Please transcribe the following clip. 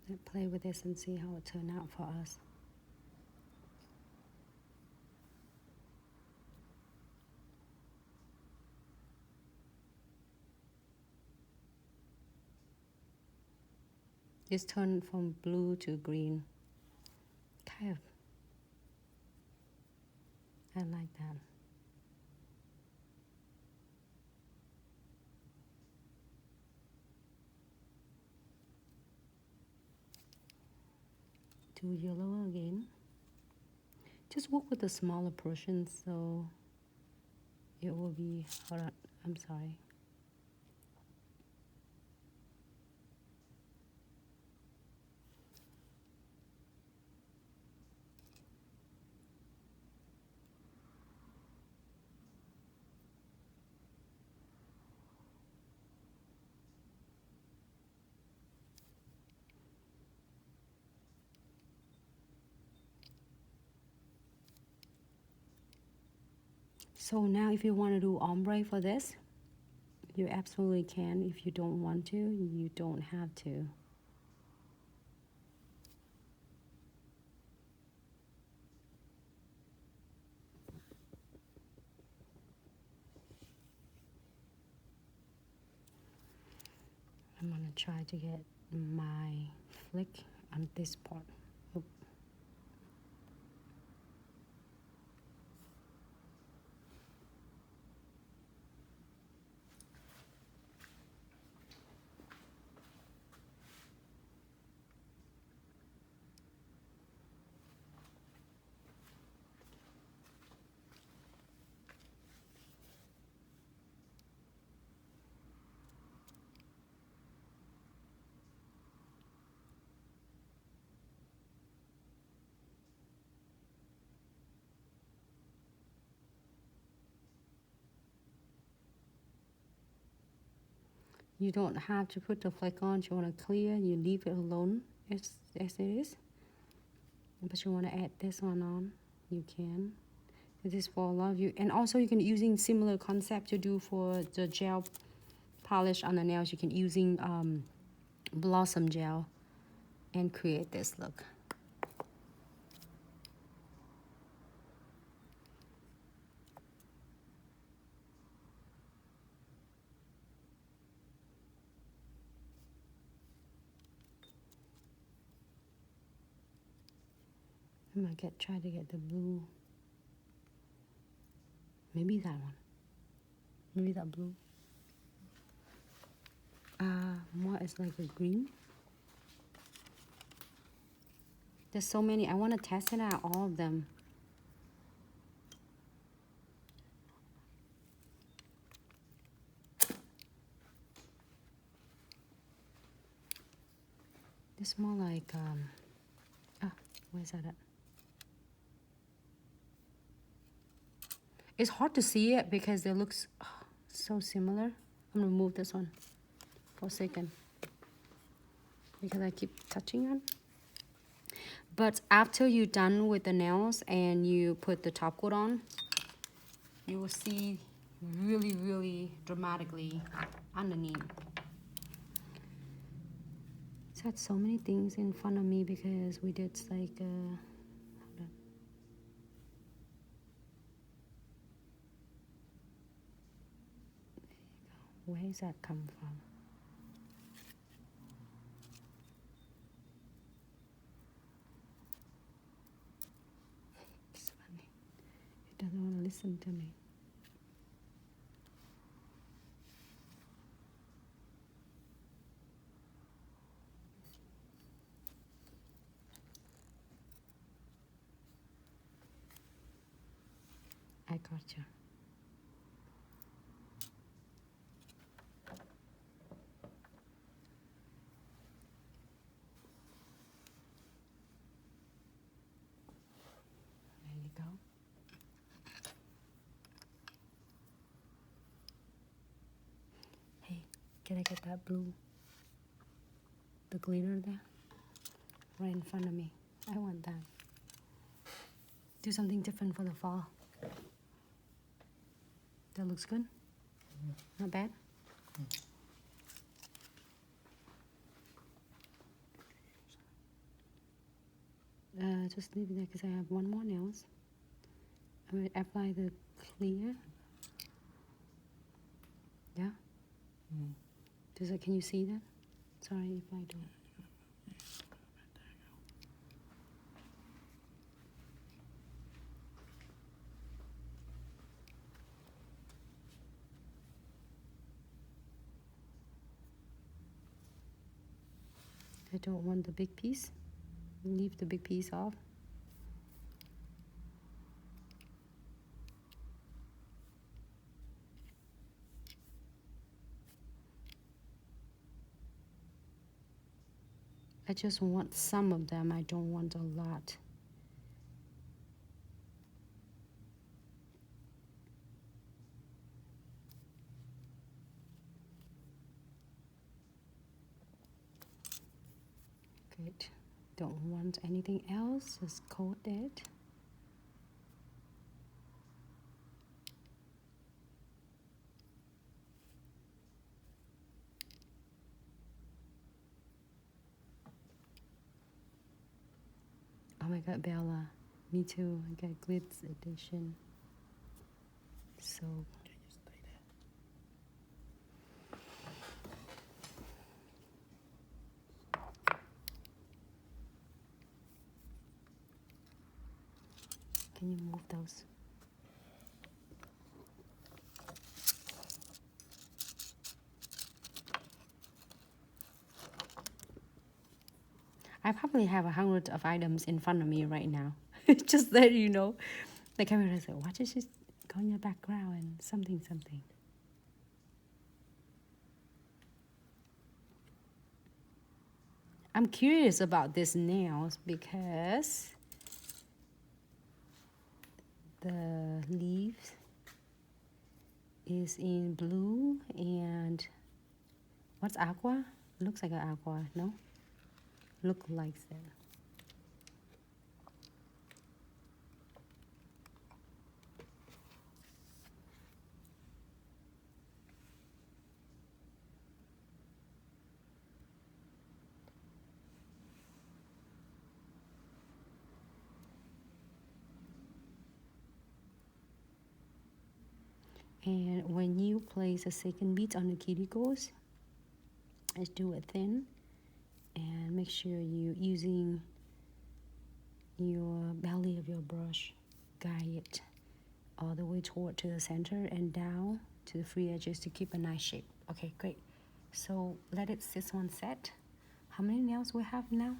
Let's play with this and see how it turned out for us. Just turn from blue to green. Kind of. I like that. Do yellow again. Just work with the smaller portions so it will be, hold on, I'm sorry. So now if you want to do ombre for this, you absolutely can. If you don't want to, you don't have to. I'm going to try to get my flick on this part. Oop. You don't have to put the flick on. You want to clear, you leave it alone as it is. But you want to add this one on, you can. This is for a lot of you. And also you can using similar concept to do for the gel polish on the nails. You can using blossom gel and create this look. I'm gonna try to get the blue. Maybe that one. Maybe that blue. More is like a green. There's so many. I want to test it out, all of them. It's more like where's that at? It's hard to see it because it looks so similar. I'm gonna move this one for a second because I keep touching it. But after you're done with the nails and you put the top coat on, you will see really, really dramatically underneath. So I had so many things in front of me because we did like hold on. Where does that come from? It's funny. It doesn't want to listen to me. I got you. There you go. Hey, can I get that blue? The glitter there? Right in front of me. I want that. Do something different for the fall. That looks good? Not bad? just leave it there because I have one more nails. I'm going to apply the clear. Yeah? Can you see that? Sorry if I don't. I don't want the big piece. Leave the big piece off. I just want some of them. I don't want a lot. Good. Don't want anything else. Just coat it. Oh my god, Bella. Me too. I got Glitz edition. So can you move those? I probably have 100 of items in front of me right now. Just that you know. The camera is like, what is this going in the background and something. I'm curious about these nails because the leaves is in blue and what's aqua? Looks like an aqua, no? Look like that. And when you place a second bead on the cuticles, just do it thin and make sure you're using your belly of your brush, guide it all the way toward to the center and down to the free edges to keep a nice shape. Okay, great. So let it sit on set. How many nails we have now?